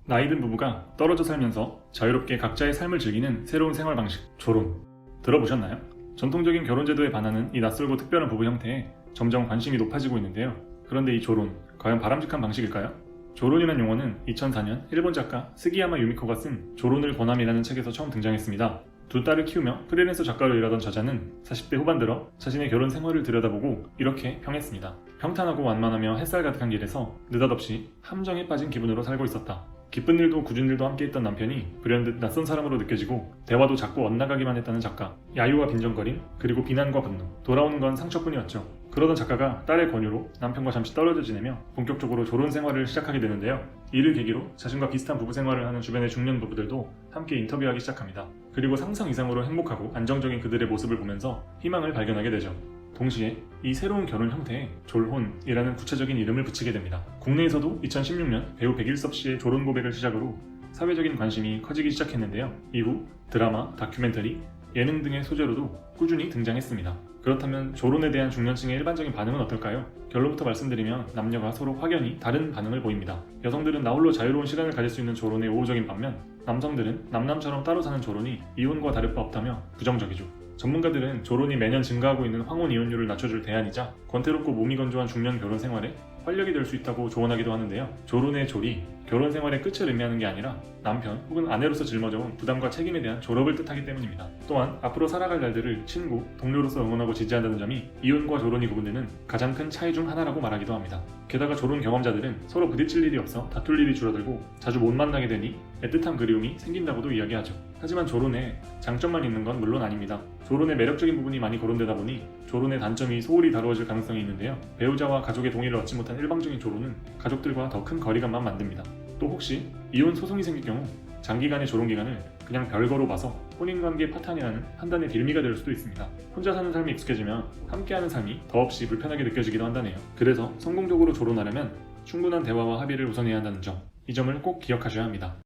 나이 든 부부가 떨어져 살면서 자유롭게 각자의 삶을 즐기는 새로운 생활 방식, 조론. 들어보셨나요? 전통적인 결혼 제도에 반하는 이 낯설고 특별한 부부 형태에 점점 관심이 높아지고 있는데요. 그런데 이 조론, 과연 바람직한 방식일까요? 조론이란 용어는 2004년 일본 작가 스기야마 유미코가 쓴 조론을 권함이라는 책에서 처음 등장했습니다. 두 딸을 키우며 프리랜서 작가로 일하던 저자는 40대 후반 들어 자신의 결혼 생활을 들여다보고 이렇게 평했습니다. 평탄하고 완만하며 햇살 가득한 길에서 느닷없이 함정에 빠진 기분으로 살고 있었다. 기쁜 일도 굳은 일도 함께 했던 남편이 불현듯 낯선 사람으로 느껴지고 대화도 자꾸 엇나가기만 했다는 작가. 야유와 빈정거림, 그리고 비난과 분노. 돌아오는 건 상처뿐이었죠. 그러던 작가가 딸의 권유로 남편과 잠시 떨어져 지내며 본격적으로 조론 생활을 시작하게 되는데요. 이를 계기로 자신과 비슷한 부부 생활을 하는 주변의 중년 부부들도 함께 인터뷰하기 시작합니다. 그리고 상상 이상으로 행복하고 안정적인 그들의 모습을 보면서 희망을 발견하게 되죠. 동시에 이 새로운 결혼 형태에 졸혼이라는 구체적인 이름을 붙이게 됩니다. 국내에서도 2016년 배우 백일섭 씨의 졸혼 고백을 시작으로 사회적인 관심이 커지기 시작했는데요. 이후 드라마, 다큐멘터리, 예능 등의 소재로도 꾸준히 등장했습니다. 그렇다면 조론에 대한 중년층의 일반적인 반응은 어떨까요? 결론부터 말씀드리면 남녀가 서로 확연히 다른 반응을 보입니다. 여성들은 나홀로 자유로운 시간을 가질 수 있는 조론에 우호적인 반면 남성들은 남남처럼 따로 사는 조론이 이혼과 다를 바 없다며 부정적이죠. 전문가들은 조론이 매년 증가하고 있는 황혼 이혼율을 낮춰줄 대안이자 권태롭고 몸이 건조한 중년 결혼 생활에 활력이 될 수 있다고 조언하기도 하는데요. 조론의 졸이 결혼 생활의 끝을 의미하는 게 아니라 남편 혹은 아내로서 짊어져온 부담과 책임에 대한 졸업을 뜻하기 때문입니다. 또한 앞으로 살아갈 날들을 친구, 동료로서 응원하고 지지한다는 점이 이혼과 조론이 구분되는 가장 큰 차이 중 하나라고 말하기도 합니다. 게다가 조론 경험자들은 서로 부딪힐 일이 없어 다툴 일이 줄어들고 자주 못 만나게 되니 애틋한 그리움이 생긴다고도 이야기하죠. 하지만 조론에 장점만 있는 건 물론 아닙니다. 조론의 매력적인 부분이 많이 거론되다 보니 조론의 단점이 소홀히 다루어질 가능성이 있는데요. 배우자와 가족의 동의를 얻지 못한 일방적인 조론은 가족들과 더 큰 거리감만 만듭니다. 또 혹시 이혼 소송이 생길 경우 장기간의 조론 기간을 그냥 별거로 봐서 혼인관계 파탄이라는 판단의 빌미가 될 수도 있습니다. 혼자 사는 삶이 익숙해지면 함께하는 삶이 더없이 불편하게 느껴지기도 한다네요. 그래서 성공적으로 조론하려면 충분한 대화와 합의를 우선해야 한다는 점, 이 점을 꼭 기억하셔야 합니다.